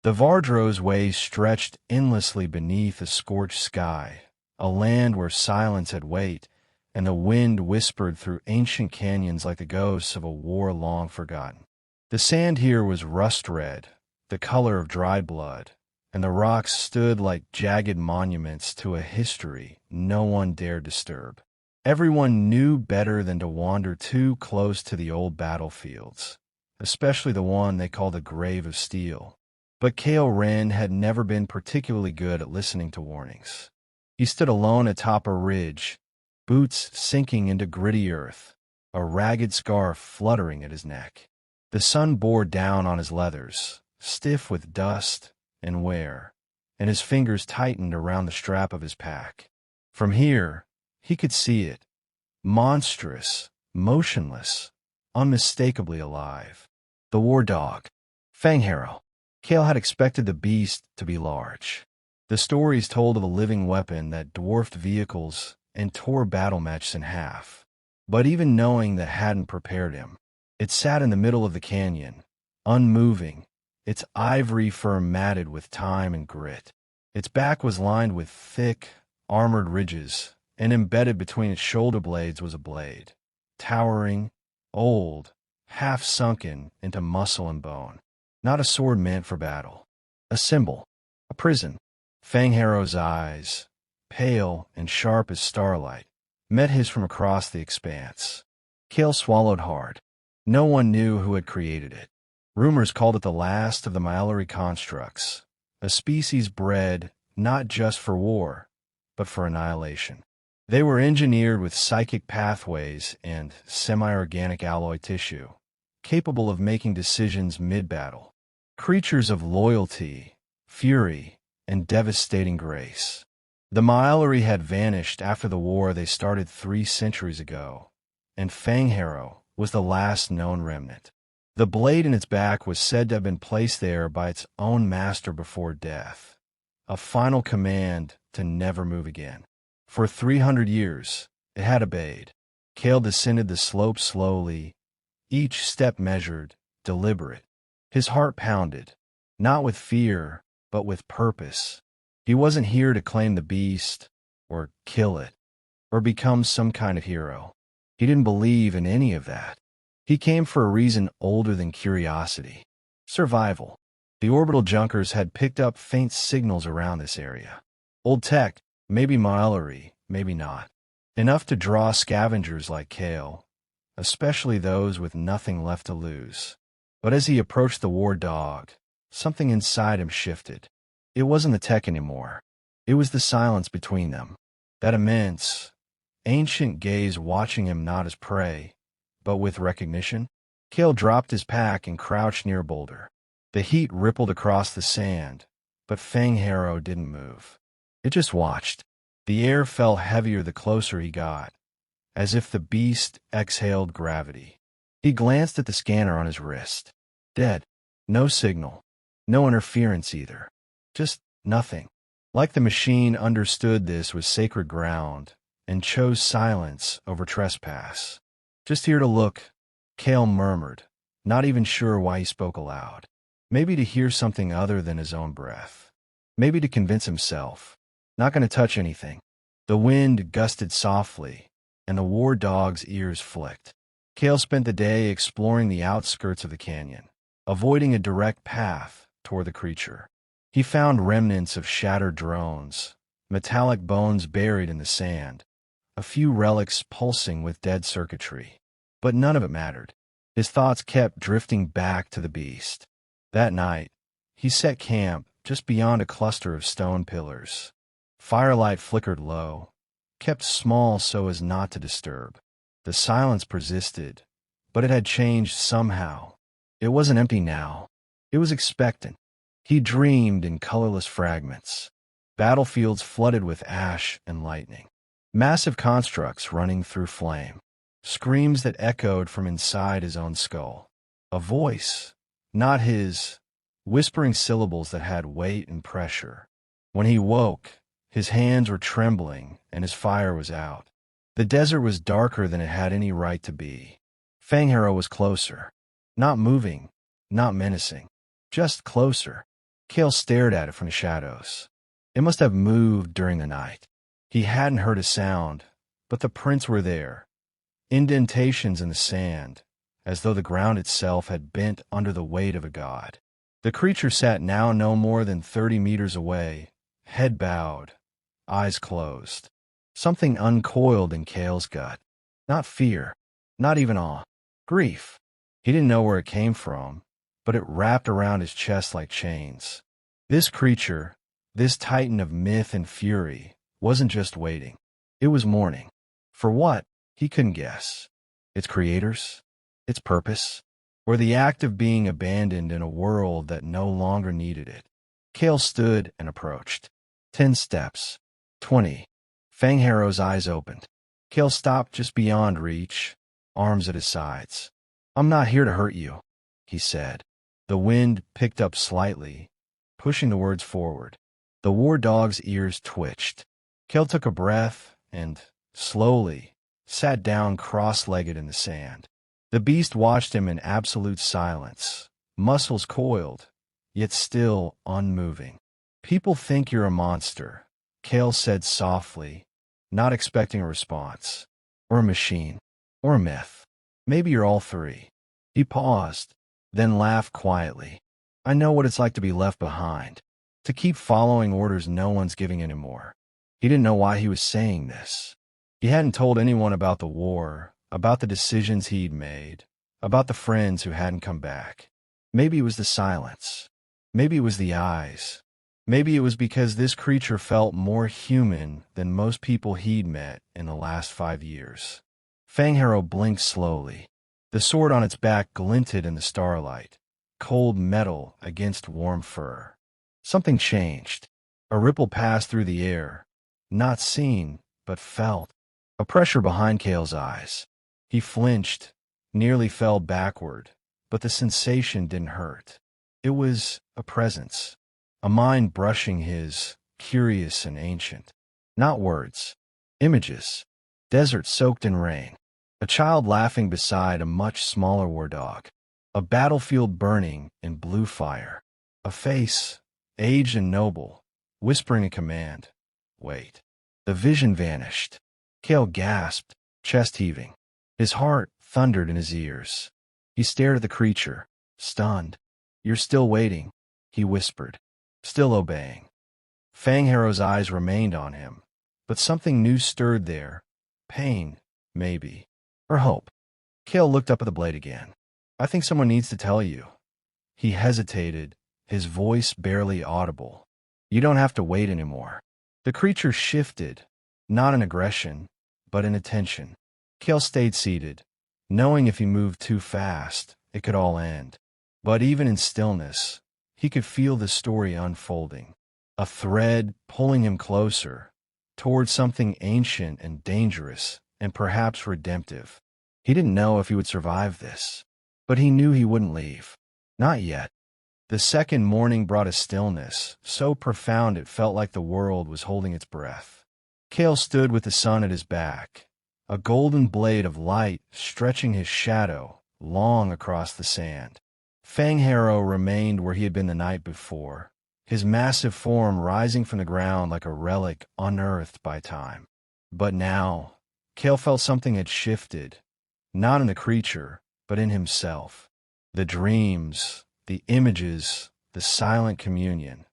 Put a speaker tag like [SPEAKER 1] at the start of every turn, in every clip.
[SPEAKER 1] The Vardro's way stretched endlessly beneath a scorched sky, a land where silence had weight, and the wind whispered through ancient canyons like the ghosts of a war long forgotten. The sand here was rust-red, the color of dried blood, and the rocks stood like jagged monuments to a history no one dared disturb. Everyone knew better than to wander too close to the old battlefields, especially the one they called the Grave of Steel. But Kale Wren had never been particularly good at listening to warnings. He stood alone atop a ridge, boots sinking into gritty earth, a ragged scarf fluttering at his neck. The sun bore down on his leathers, stiff with dust and wear, and his fingers tightened around the strap of his pack. From here, he could see it, monstrous, motionless, unmistakably alive. The war dog, Fangharrow. Kale had expected the beast to be large. The stories told of a living weapon that dwarfed vehicles and tore battle matches in half. But even knowing that hadn't prepared him. It sat in the middle of the canyon, unmoving, its ivory fur matted with time and grit. Its back was lined with thick, armored ridges, and embedded between its shoulder blades was a blade, towering, old, half sunken into muscle and bone. Not a sword meant for battle. A symbol. A prison. Fangharrow's eyes, pale and sharp as starlight, met his from across the expanse. Kale swallowed hard. No one knew who had created it. Rumors called it the last of the Maori constructs, a species bred not just for war, but for annihilation. They were engineered with psychic pathways and semi-organic alloy tissue, capable of making decisions mid-battle. Creatures of loyalty, fury, and devastating grace. The Maori had vanished after the war they started 3 centuries ago, and Fangharrow was the last known remnant. The blade in its back was said to have been placed there by its own master before death, a final command to never move again. For 300 years, it had obeyed. Kale descended the slope slowly, each step measured, deliberate. His heart pounded, not with fear, but with purpose. He wasn't here to claim the beast, or kill it, or become some kind of hero. He didn't believe in any of that. He came for a reason older than curiosity. Survival. The orbital junkers had picked up faint signals around this area. Old tech, maybe Maori, maybe not. Enough to draw scavengers like Kale, especially those with nothing left to lose. But as he approached the war dog, something inside him shifted. It wasn't the tech anymore. It was the silence between them. That immense, ancient gaze watching him not as prey, but with recognition. Kale dropped his pack and crouched near a boulder. The heat rippled across the sand, but Fangharrow didn't move. It just watched. The air fell heavier the closer he got, as if the beast exhaled gravity. He glanced at the scanner on his wrist. Dead. No signal. No interference either. Just nothing. Like the machine understood this was sacred ground and chose silence over trespass. Just here to look, Kale murmured, not even sure why he spoke aloud. Maybe to hear something other than his own breath. Maybe to convince himself. Not going to touch anything. The wind gusted softly, and the war dog's ears flicked. Kale spent the day exploring the outskirts of the canyon, avoiding a direct path toward the creature. He found remnants of shattered drones, metallic bones buried in the sand, a few relics pulsing with dead circuitry. But none of it mattered. His thoughts kept drifting back to the beast. That night, he set camp just beyond a cluster of stone pillars. Firelight flickered low, kept small so as not to disturb. The silence persisted, but it had changed somehow. It wasn't empty now. It was expectant. He dreamed in colorless fragments, battlefields flooded with ash and lightning, massive constructs running through flame, screams that echoed from inside his own skull. A voice, not his, whispering syllables that had weight and pressure. When he woke, his hands were trembling and his fire was out. The desert was darker than it had any right to be. Fangharrow was closer, not moving, not menacing, just closer. Cale stared at it from the shadows. It must have moved during the night. He hadn't heard a sound, but the prints were there, indentations in the sand, as though the ground itself had bent under the weight of a god. The creature sat now no more than 30 meters away, head bowed, eyes closed. Something uncoiled in Cale's gut. Not fear, not even awe. Grief. He didn't know where it came from, but it wrapped around his chest like chains. This creature, this titan of myth and fury, wasn't just waiting. It was mourning. For what? He couldn't guess. Its creators? Its purpose? Or the act of being abandoned in a world that no longer needed it? Cale stood and approached. 10 steps. 20. Fang Harrow's eyes opened. Cale stopped just beyond reach, arms at his sides. "I'm not here to hurt you," he said. The wind picked up slightly, pushing the words forward. The war dog's ears twitched. Cale took a breath and, slowly, sat down cross-legged in the sand. The beast watched him in absolute silence, muscles coiled, yet still unmoving. "People think you're a monster," Cale said softly, not expecting a response. "Or a machine. Or a myth. Maybe you're all three." He paused, then laughed quietly. "I know what it's like to be left behind, to keep following orders no one's giving anymore." He didn't know why he was saying this. He hadn't told anyone about the war, about the decisions he'd made, about the friends who hadn't come back. Maybe it was the silence. Maybe it was the eyes. Maybe it was because this creature felt more human than most people he'd met in the last 5 years. Fang Harrow blinked slowly. The sword on its back glinted in the starlight, cold metal against warm fur. Something changed. A ripple passed through the air, not seen, but felt. A pressure behind Cale's eyes. He flinched, nearly fell backward, but the sensation didn't hurt. It was a presence, a mind brushing his, curious and ancient. Not words, images. Desert soaked in rain. A child laughing beside a much smaller war dog. A battlefield burning in blue fire. A face, aged and noble, whispering a command. Wait. The vision vanished. Cale gasped, chest heaving. His heart thundered in his ears. He stared at the creature, stunned. "You're still waiting," he whispered, still obeying. Fang Harrow's eyes remained on him, but something new stirred there. Pain, maybe, or hope. Cale looked up at the blade again. "I think someone needs to tell you." He hesitated, his voice barely audible. "You don't have to wait anymore." The creature shifted, not in aggression, but in attention. Cale stayed seated, knowing if he moved too fast, it could all end. But even in stillness, he could feel the story unfolding, a thread pulling him closer, towards something ancient and dangerous, and perhaps redemptive. He didn't know if he would survive this, but he knew he wouldn't leave. Not yet. The second morning brought a stillness, so profound it felt like the world was holding its breath. Cale stood with the sun at his back, a golden blade of light stretching his shadow long across the sand. Fang Harrow remained where he had been the night before, his massive form rising from the ground like a relic unearthed by time. But now, Cale felt something had shifted, not in the creature, but in himself. The dreams, the images, the silent communion.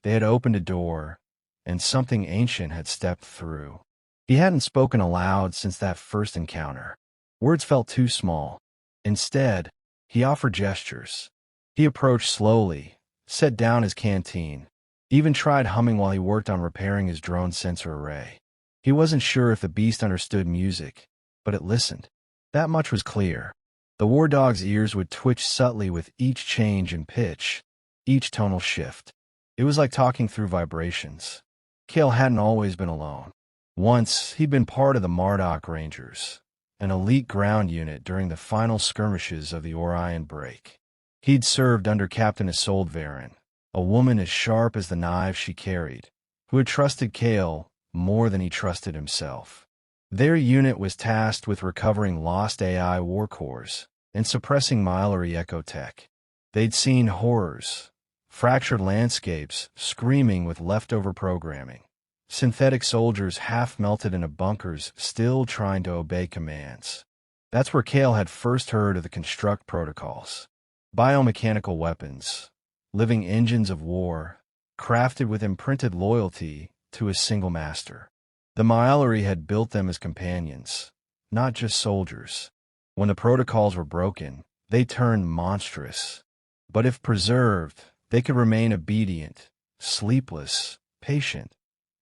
[SPEAKER 1] They had opened a door, and something ancient had stepped through. He hadn't spoken aloud since that first encounter. Words felt too small. Instead, he offered gestures. He approached slowly, set down his canteen, even tried humming while he worked on repairing his drone sensor array. He wasn't sure if the beast understood music, but it listened. That much was clear. The war dog's ears would twitch subtly with each change in pitch, each tonal shift. It was like talking through vibrations. Cale hadn't always been alone. Once, he'd been part of the Marduk Rangers, an elite ground unit during the final skirmishes of the Orion Break. He'd served under Captain Isolde Varen, a woman as sharp as the knives she carried, who had trusted Cale more than he trusted himself. Their unit was tasked with recovering lost AI war cores and suppressing Mylery Echo Tech. They'd seen horrors, fractured landscapes screaming with leftover programming, synthetic soldiers half-melted into bunkers still trying to obey commands. That's where Cale had first heard of the Construct protocols. Biomechanical weapons, living engines of war, crafted with imprinted loyalty to a single master. The Mylari had built them as companions, not just soldiers. When the protocols were broken, they turned monstrous. But if preserved, they could remain obedient, sleepless, patient,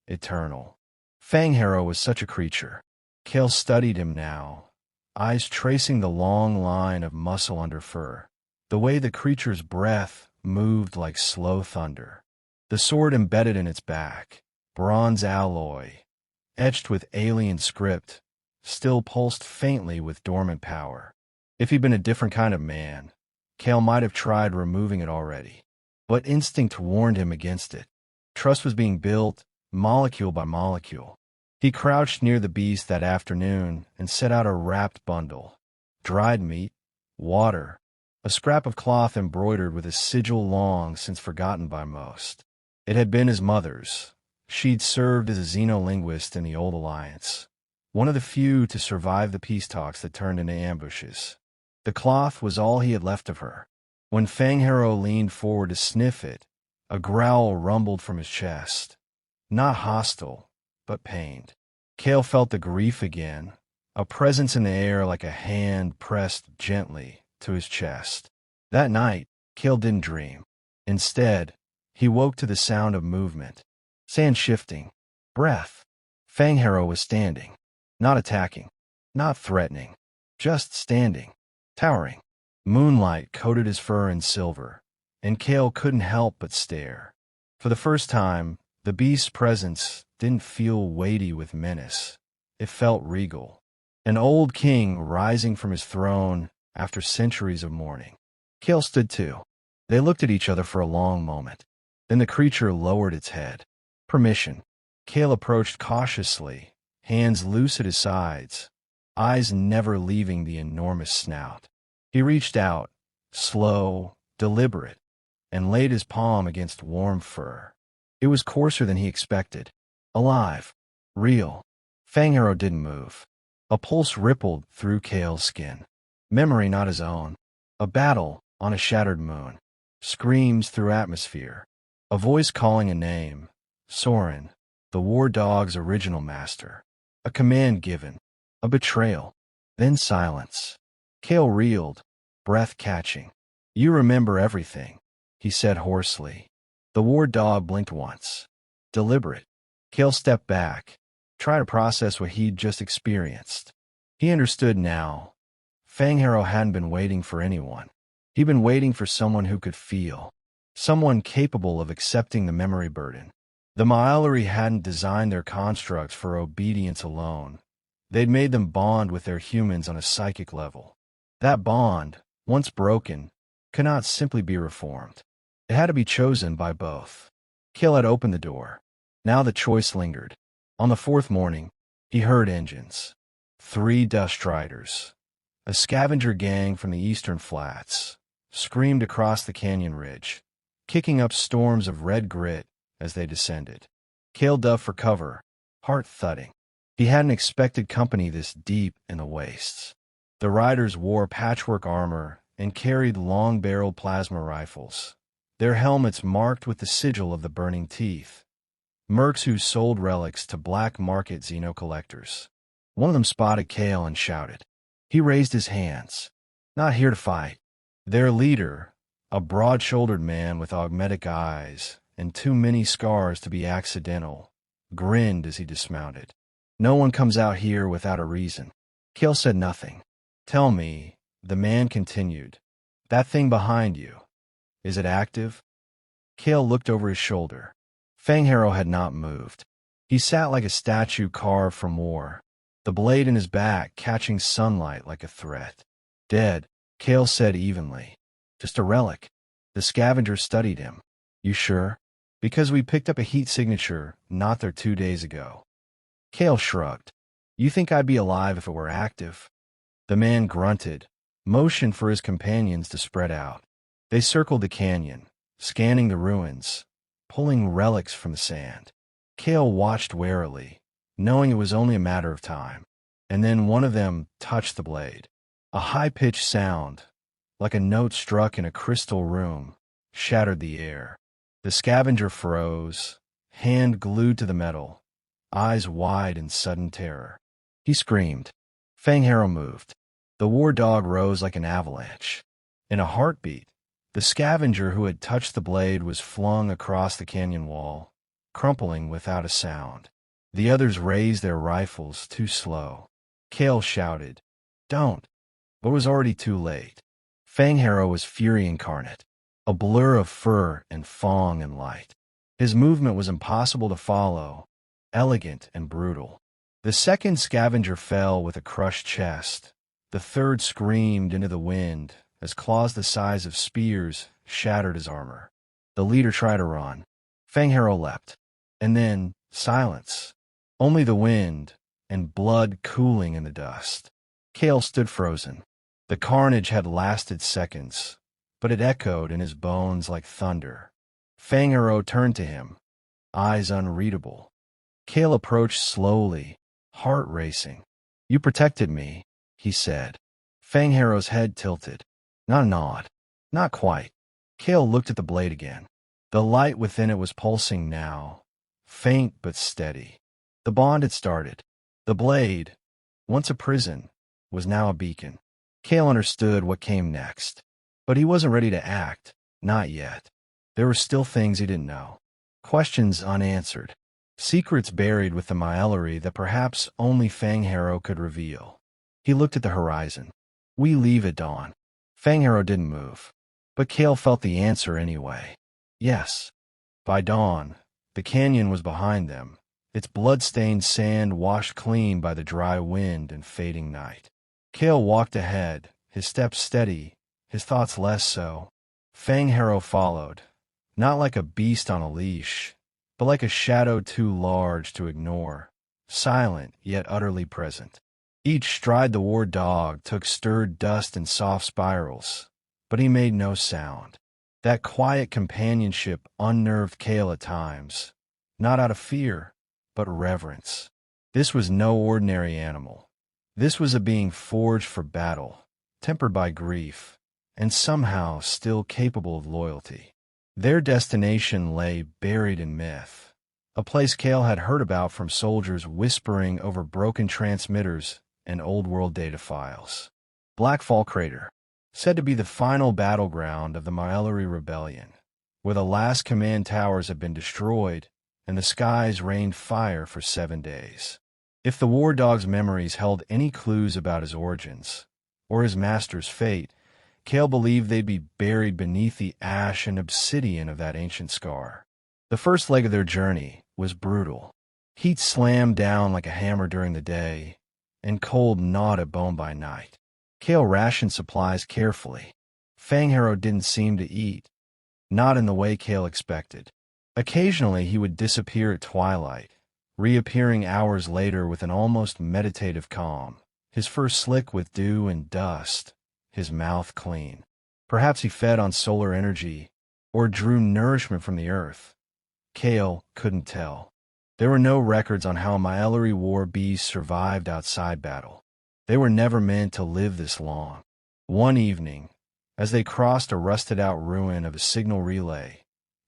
[SPEAKER 1] eternal. Fangharrow was such a creature. Cale studied him now, eyes tracing the long line of muscle under fur, the way the creature's breath moved like slow thunder. The sword embedded in its back, bronze alloy, etched with alien script, still pulsed faintly with dormant power. If he'd been a different kind of man, Cale might have tried removing it already. But instinct warned him against it. Trust was being built, molecule by molecule. He crouched near the beast that afternoon and set out a wrapped bundle. Dried meat, water, a scrap of cloth embroidered with a sigil long since forgotten by most. It had been his mother's. She'd served as a xenolinguist in the Old Alliance, one of the few to survive the peace talks that turned into ambushes. The cloth was all he had left of her. When Fangharrow leaned forward to sniff it, a growl rumbled from his chest. Not hostile, but pained. Cale felt the grief again, a presence in the air like a hand pressed gently to his chest. That night, Cale didn't dream. Instead, he woke to the sound of movement. Sand shifting. Breath. Fangharrow was standing. Not attacking. Not threatening. Just standing. Towering. Moonlight coated his fur in silver, and Cale couldn't help but stare. For the first time, the beast's presence didn't feel weighty with menace. It felt regal. An old king rising from his throne after centuries of mourning. Cale stood too. They looked at each other for a long moment. Then the creature lowered its head. Permission. Cale approached cautiously, hands loose at his sides, eyes never leaving the enormous snout. He reached out, slow, deliberate, and laid his palm against warm fur. It was coarser than he expected. Alive. Real. Fangharrow didn't move. A pulse rippled through Cale's skin. Memory not his own. A battle on a shattered moon. Screams through atmosphere. A voice calling a name. Soren, the war dog's original master. A command given. A betrayal. Then silence. Cale reeled, breath catching. You remember everything, he said hoarsely. The war dog blinked once. Deliberate. Cale stepped back, tried to process what he'd just experienced. He understood now. Fangharrow hadn't been waiting for anyone. He'd been waiting for someone who could feel. Someone capable of accepting the memory burden. The Mylari hadn't designed their constructs for obedience alone. They'd made them bond with their humans on a psychic level. That bond, once broken, could not simply be reformed. It had to be chosen by both. Cale had opened the door. Now the choice lingered. On the fourth morning, he heard engines. 3 dust riders, a scavenger gang from the eastern flats, screamed across the canyon ridge, kicking up storms of red grit as they descended. Cale dove for cover, heart thudding. He hadn't expected company this deep in the wastes. The riders wore patchwork armor and carried long-barreled plasma rifles, their helmets marked with the sigil of the burning teeth. Mercs who sold relics to black market xeno-collectors. One of them spotted Cale and shouted. He raised his hands. Not here to fight. Their leader, a broad-shouldered man with augmetic eyes and too many scars to be accidental, grinned as he dismounted. No one comes out here without a reason. Cale said nothing. Tell me, the man continued, that thing behind you, is it active? Cale looked over his shoulder. Fangharrow had not moved. He sat like a statue carved from war, the blade in his back catching sunlight like a threat. Dead, Cale said evenly. Just a relic. The scavenger studied him. You sure? Because we picked up a heat signature not there 2 days ago. Cale shrugged. You think I'd be alive if it were active? The man grunted, motioned for his companions to spread out. They circled the canyon, scanning the ruins, pulling relics from the sand. Kale watched warily, knowing it was only a matter of time. And then one of them touched the blade. A high-pitched sound, like a note struck in a crystal room, shattered the air. The scavenger froze, hand glued to the metal, eyes wide in sudden terror. He screamed. Fang Harrow moved. The war dog rose like an avalanche. In a heartbeat, the scavenger who had touched the blade was flung across the canyon wall, crumpling without a sound. The others raised their rifles, too slow. Kale shouted, "Don't!" but was already too late. Fang Harrow was fury incarnate, a blur of fur and fong and light. His movement was impossible to follow, elegant and brutal. The second scavenger fell with a crushed chest. The third screamed into the wind as claws the size of spears shattered his armor. The leader tried to run. Fang Harrow leapt. And then silence. Only the wind and blood cooling in the dust. Kale stood frozen. The carnage had lasted seconds, but it echoed in his bones like thunder. Fang Harrow turned to him, eyes unreadable. Kale approached slowly, heart racing. "You protected me," he said. Fang Harrow's head tilted. Not a nod. Not quite. Kale looked at the blade again. The light within it was pulsing now, faint but steady. The bond had started. The blade, once a prison, was now a beacon. Kale understood what came next, but he wasn't ready to act. Not yet. There were still things he didn't know. Questions unanswered. Secrets buried with the Myellery that perhaps only Fang Harrow could reveal. He looked at the horizon. "We leave at dawn." Fang Harrow didn't move, but Kale felt the answer anyway. Yes. By dawn, the canyon was behind them, its blood-stained sand washed clean by the dry wind and fading night. Kale walked ahead, his steps steady, his thoughts less so. Fang Harrow followed, not like a beast on a leash, but like a shadow too large to ignore, silent yet utterly present. Each stride the war dog took stirred dust in soft spirals, but he made no sound. That quiet companionship unnerved Kale at times, not out of fear, but reverence. This was no ordinary animal. This was a being forged for battle, tempered by grief, and somehow still capable of loyalty. Their destination lay buried in myth, a place Kale had heard about from soldiers whispering over broken transmitters and old-world data files. Blackfall Crater, said to be the final battleground of the Myellery Rebellion, where the last command towers had been destroyed and the skies rained fire for 7 days. If the war dog's memories held any clues about his origins, or his master's fate, Kale believed they'd be buried beneath the ash and obsidian of that ancient scar. The first leg of their journey was brutal. Heat slammed down like a hammer during the day, and cold gnawed at bone by night. Kale rationed supplies carefully. Fang Harrow didn't seem to eat, not in the way Kale expected. Occasionally he would disappear at twilight, reappearing hours later with an almost meditative calm, his fur slick with dew and dust, his mouth clean. Perhaps he fed on solar energy, or drew nourishment from the earth. Kale couldn't tell. There were no records on how Myellery war beasts survived outside battle. They were never meant to live this long. One evening, as they crossed a rusted-out ruin of a signal relay,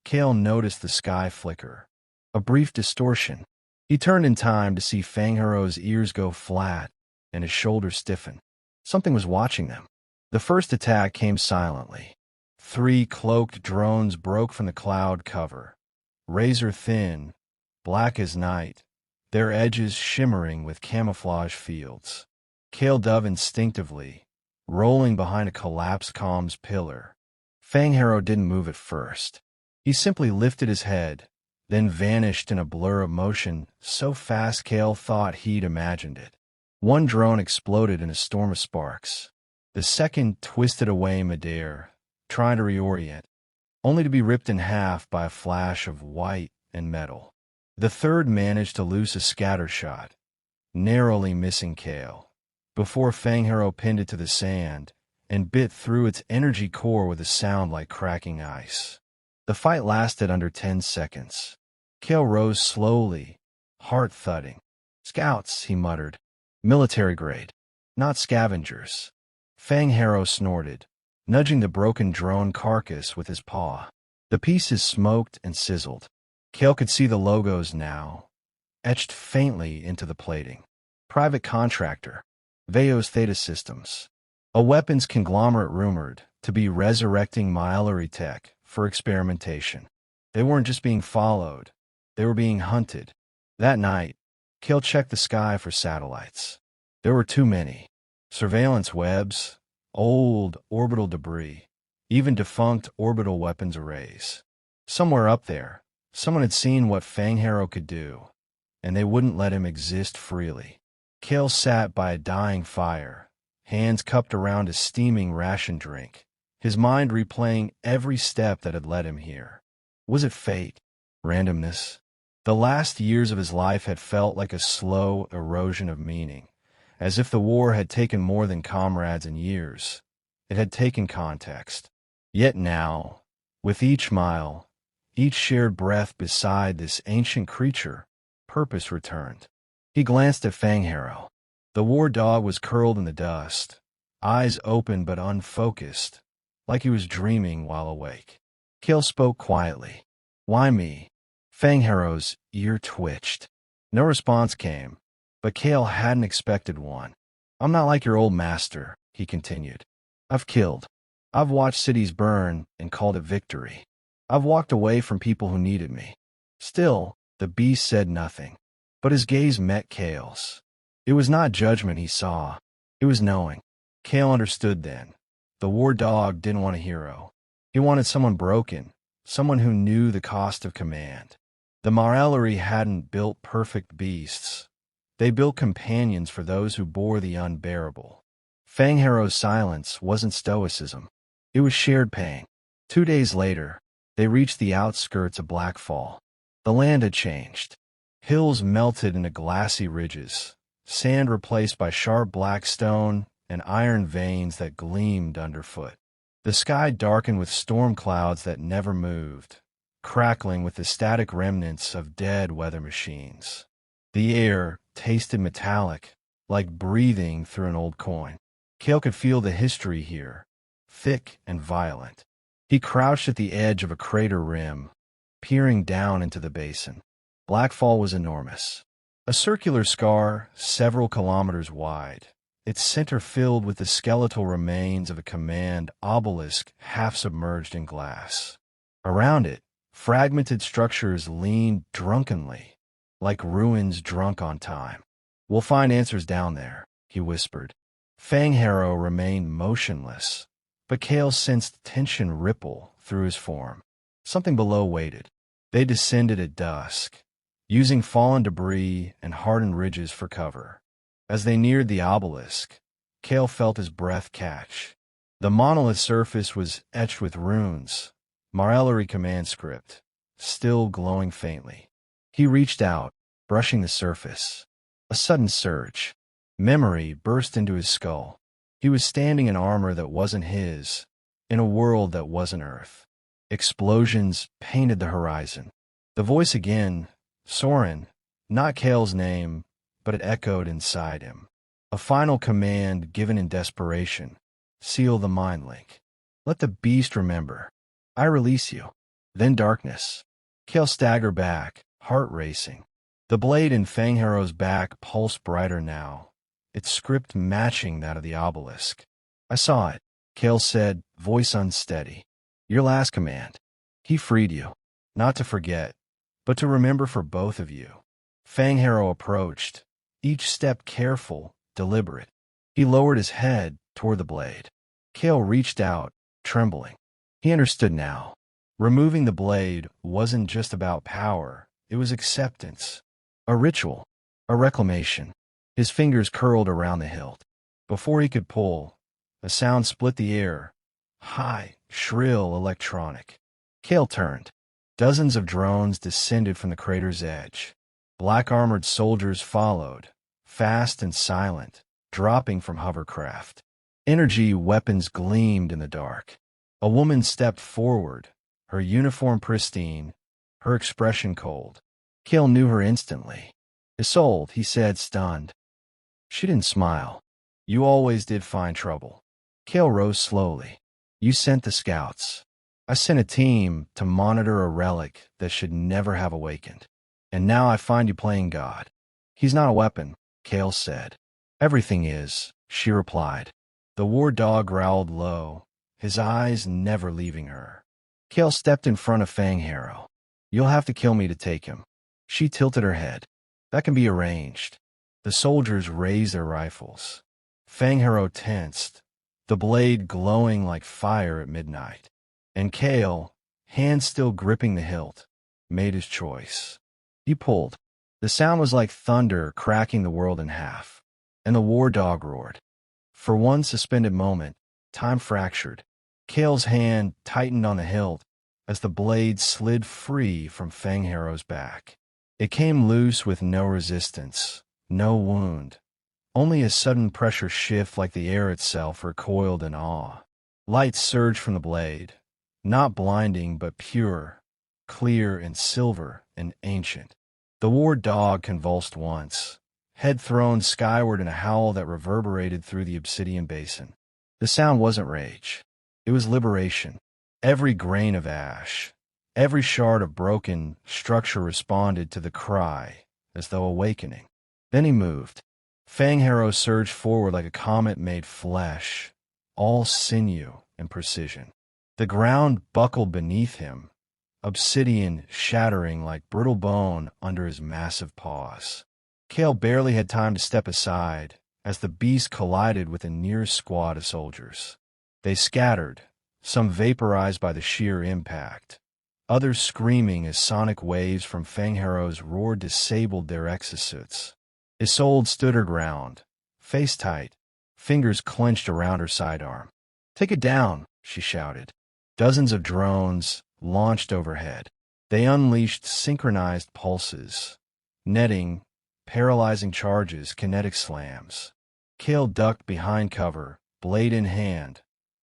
[SPEAKER 1] Kale noticed the sky flicker. A brief distortion. He turned in time to see Fang Harrow's ears go flat and his shoulders stiffen. Something was watching them. The first attack came silently. 3 cloaked drones broke from the cloud cover, razor-thin, black as night, their edges shimmering with camouflage fields. Kale dove instinctively, rolling behind a collapsed comms pillar. Fang Harrow didn't move at first. He simply lifted his head, then vanished in a blur of motion so fast Kale thought he'd imagined it. One drone exploded in a storm of sparks. The second twisted away midair, trying to reorient, only to be ripped in half by a flash of white and metal. The third managed to loose a scatter shot, narrowly missing Kale, before Fang Harrow pinned it to the sand and bit through its energy core with a sound like cracking ice. The fight lasted under 10 seconds. Kale rose slowly, heart thudding. "Scouts," he muttered. "Military grade. Not scavengers." Fang Harrow snorted, nudging the broken drone carcass with his paw. The pieces smoked and sizzled. Kale could see the logos now, etched faintly into the plating. Private contractor, Veos Theta Systems. A weapons conglomerate rumored to be resurrecting Myellery tech for experimentation. They weren't just being followed, they were being hunted. That night, Kale checked the sky for satellites. There were too many. Surveillance webs, old orbital debris, even defunct orbital weapons arrays. Somewhere up there, someone had seen what Fang Harrow could do, and they wouldn't let him exist freely. Kale sat by a dying fire, hands cupped around a steaming ration drink, his mind replaying every step that had led him here. Was it fate? Randomness? The last years of his life had felt like a slow erosion of meaning, as if the war had taken more than comrades and years. It had taken context. Yet now, with each mile, each shared breath beside this ancient creature, purpose returned. He glanced at Fang Harrow. The war dog was curled in the dust, eyes open but unfocused, like he was dreaming while awake. Kale spoke quietly. "Why me?" Fang Harrow's ear twitched. No response came, but Kale hadn't expected one. "I'm not like your old master," he continued. "I've killed. I've watched cities burn and called it victory. I've walked away from people who needed me." Still, the beast said nothing, but his gaze met Kale's. It was not judgment he saw. It was knowing. Kale understood then. The war dog didn't want a hero. He wanted someone broken, someone who knew the cost of command. The Myellery hadn't built perfect beasts. They built companions for those who bore the unbearable. Fang Harrow's silence wasn't stoicism. It was shared pain. 2 days later, they reached the outskirts of Blackfall. The land had changed. Hills melted into glassy ridges, sand replaced by sharp black stone and iron veins that gleamed underfoot. The sky darkened with storm clouds that never moved, crackling with the static remnants of dead weather machines. The air tasted metallic, like breathing through an old coin. Kale could feel the history here, thick and violent. He crouched at the edge of a crater rim, peering down into the basin. Blackfall was enormous. A circular scar several kilometers wide, its center filled with the skeletal remains of a command obelisk half submerged in glass. Around it, fragmented structures leaned drunkenly, like ruins drunk on time. "We'll find answers down there," he whispered. Fang Harrow remained motionless, but Kale sensed tension ripple through his form. Something below waited. They descended at dusk, using fallen debris and hardened ridges for cover. As they neared the obelisk, Kale felt his breath catch. The monolith surface was etched with runes, Myellery command script, still glowing faintly. He reached out, brushing the surface. A sudden surge. Memory burst into his skull. He was standing in armor that wasn't his, in a world that wasn't Earth. Explosions painted the horizon. The voice again, Soren, not Kale's name, but it echoed inside him. A final command given in desperation. Seal the mind link. Let the beast remember. I release you. Then darkness. Kale staggered back, heart racing. The blade in Fang Harrow's back pulsed brighter now, its script matching that of the obelisk. "I saw it," Kale said, voice unsteady. "Your last command. He freed you. Not to forget, but to remember for both of you." Fang Harrow approached, each step careful, deliberate. He lowered his head toward the blade. Kale reached out, trembling. He understood now. Removing the blade wasn't just about power, it was acceptance. A ritual, a reclamation. His fingers curled around the hilt. Before he could pull, a sound split the air. High, shrill, electronic. Kale turned. Dozens of drones descended from the crater's edge. Black-armored soldiers followed, fast and silent, dropping from hovercraft. Energy weapons gleamed in the dark. A woman stepped forward, her uniform pristine, her expression cold. Cale knew her instantly. Isolde, he said, stunned. She didn't smile. You always did find trouble. Cale rose slowly. You sent the scouts. I sent a team to monitor a relic that should never have awakened. And now I find you playing God. He's not a weapon, Cale said. Everything is, she replied. The war dog growled low, his eyes never leaving her. Cale stepped in front of Fangharrow. You'll have to kill me to take him. She tilted her head. That can be arranged. The soldiers raised their rifles. Fangharrow tensed, the blade glowing like fire at midnight. And Cale, hands still gripping the hilt, made his choice. He pulled. The sound was like thunder cracking the world in half. And the war dog roared. For one suspended moment, time fractured. Cale's hand tightened on the hilt as the blade slid free from Fangharrow's back. It came loose with no resistance, no wound, only a sudden pressure shift like the air itself recoiled in awe. Light surged from the blade, not blinding but pure, clear and silver and ancient. The war dog convulsed once, head thrown skyward in a howl that reverberated through the obsidian basin. The sound wasn't rage. It was liberation. Every grain of ash, every shard of broken structure responded to the cry, as though awakening. Then he moved. Fangharrow surged forward like a comet made flesh, all sinew and precision. The ground buckled beneath him, obsidian shattering like brittle bone under his massive paws. Cale barely had time to step aside as the beast collided with a near squad of soldiers. They scattered, some vaporized by the sheer impact, others screaming as sonic waves from Fangharrow's roar disabled their exosuits. Isolde stood her ground, face tight, fingers clenched around her sidearm. "Take it down," she shouted. Dozens of drones launched overhead. They unleashed synchronized pulses, netting, paralyzing charges, kinetic slams. Cale ducked behind cover, blade in hand,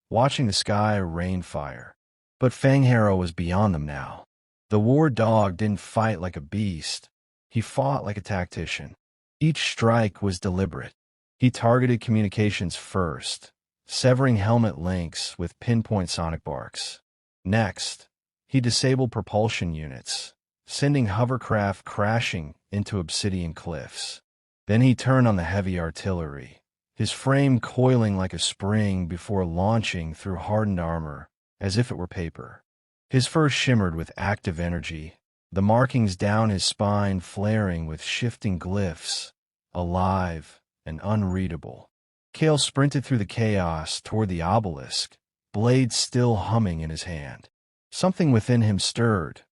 [SPEAKER 1] watching the sky rain fire. But Fangharrow was beyond them now. The war dog didn't fight like a beast. He fought like a tactician. Each strike was deliberate. He targeted communications first, severing helmet links with pinpoint sonic barks. Next, he disabled propulsion units, sending hovercraft crashing into obsidian cliffs. Then he turned on the heavy artillery, his frame coiling like a spring before launching through hardened armor, as if it were paper. His fur shimmered with active energy, the markings down his spine flaring with shifting glyphs, alive and unreadable. Cale sprinted through the chaos toward the obelisk, blade still humming in his hand. Something within him stirred,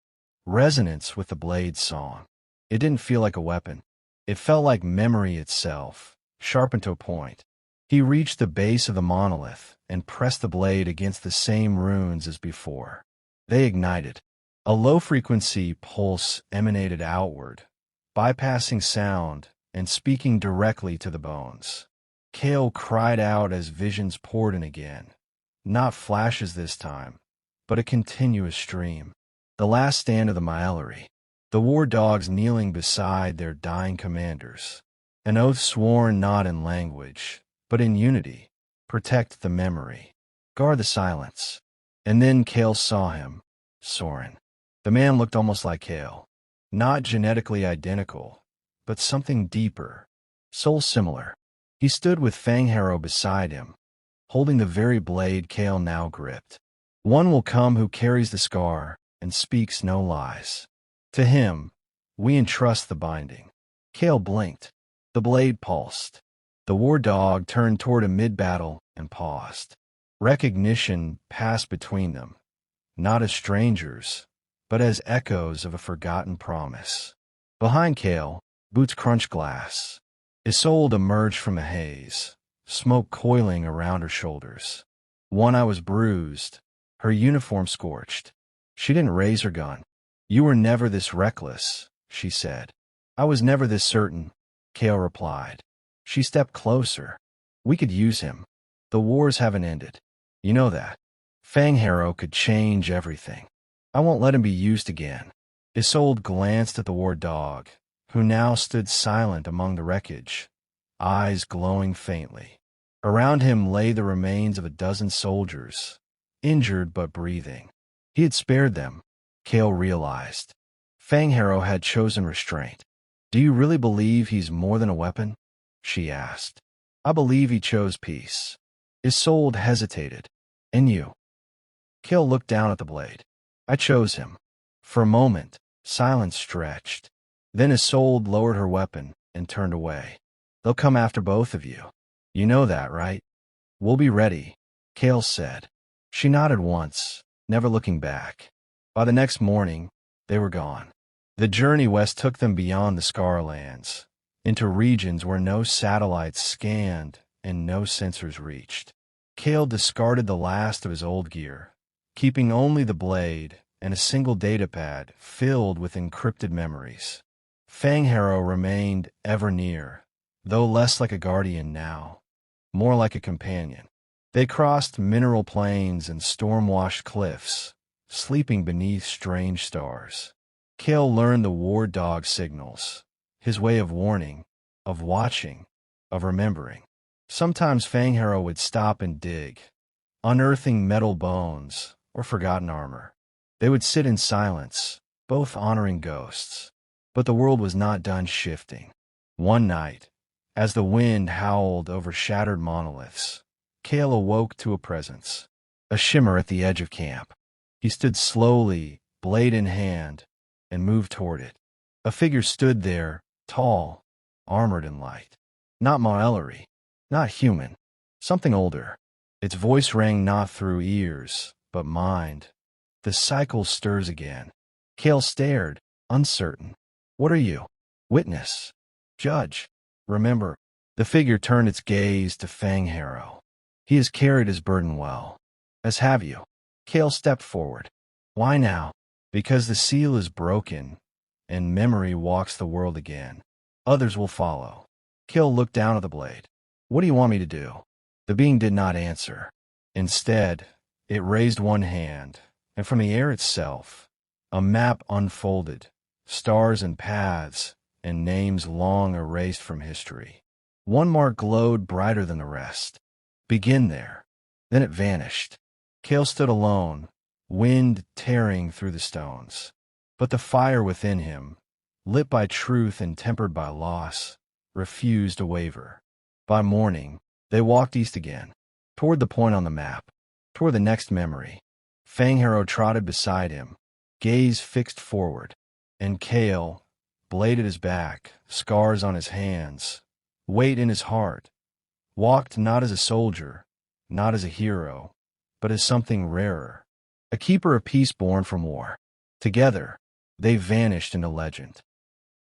[SPEAKER 1] resonance with the blade's song. It didn't feel like a weapon. It felt like memory itself, sharpened to a point. He reached the base of the monolith and pressed the blade against the same runes as before. They ignited. A low-frequency pulse emanated outward, bypassing sound and speaking directly to the bones. Cale cried out as visions poured in again. Not flashes this time, but a continuous stream. The last stand of the Maelry. The war dogs kneeling beside their dying commanders. An oath sworn not in language, but in unity. Protect the memory. Guard the silence. And then Cale saw him, Soren. The man looked almost like Cale. Not genetically identical, but something deeper, soul similar. He stood with Fangharrow beside him, holding the very blade Cale now gripped. One will come who carries the scar and speaks no lies. To him, we entrust the binding. Cale blinked. The blade pulsed. The war dog turned toward him mid-battle and paused. Recognition passed between them, not as strangers, but as echoes of a forgotten promise. Behind Cale, boots crunched glass. Isolde emerged from a haze, smoke coiling around her shoulders. One eye was bruised, her uniform scorched. She didn't raise her gun. "You were never this reckless," she said. "I was never this certain," Cale replied. She stepped closer. "We could use him. The wars haven't ended. You know that. Fangharrow could change everything." I won't let him be used again. Isolde glanced at the war dog, who now stood silent among the wreckage, eyes glowing faintly. Around him lay the remains of a dozen soldiers, injured but breathing. He had spared them, Cale realized. Fangharrow had chosen restraint. Do you really believe he's more than a weapon? She asked. I believe he chose peace. Isolde hesitated. And you? Cale looked down at the blade. I chose him. For a moment, silence stretched. Then Isolde lowered her weapon and turned away. They'll come after both of you. You know that, right? We'll be ready, Cale said. She nodded once, never looking back. By the next morning, they were gone. The journey west took them beyond the Scarlands, into regions where no satellites scanned and no sensors reached. Cale discarded the last of his old gear, keeping only the blade and a single datapad filled with encrypted memories. Fangharrow remained ever near, though less like a guardian now, more like a companion. They crossed mineral plains and storm-washed cliffs, sleeping beneath strange stars. Cale learned the war dog signals, his way of warning, of watching, of remembering. Sometimes Fangharrow would stop and dig, unearthing metal bones or forgotten armor. They would sit in silence, both honoring ghosts. But the world was not done shifting. One night, as the wind howled over shattered monoliths, Cale awoke to a presence, a shimmer at the edge of camp. He stood slowly, blade in hand, and moved toward it. A figure stood there, tall, armored in light. Not Moellery, not human, something older. Its voice rang not through ears, but mind. The cycle stirs again. Cale stared, uncertain. What are you? Witness. Judge. Remember. The figure turned its gaze to Fangharrow. He has carried his burden well. As have you. Cale stepped forward. Why now? Because the seal is broken, and memory walks the world again. Others will follow. Cale looked down at the blade. What do you want me to do? The being did not answer. Instead, it raised one hand, and from the air itself, a map unfolded, stars and paths, and names long erased from history. One mark glowed brighter than the rest. Begin there. Then it vanished. Cale stood alone, wind tearing through the stones. But the fire within him, lit by truth and tempered by loss, refused to waver. By morning, they walked east again, toward the point on the map, toward the next memory. Fangharrow trotted beside him, gaze fixed forward, and Cale, blade at his back, scars on his hands, weight in his heart, walked not as a soldier, not as a hero, but as something rarer, a keeper of peace born from war. Together, they vanished into legend.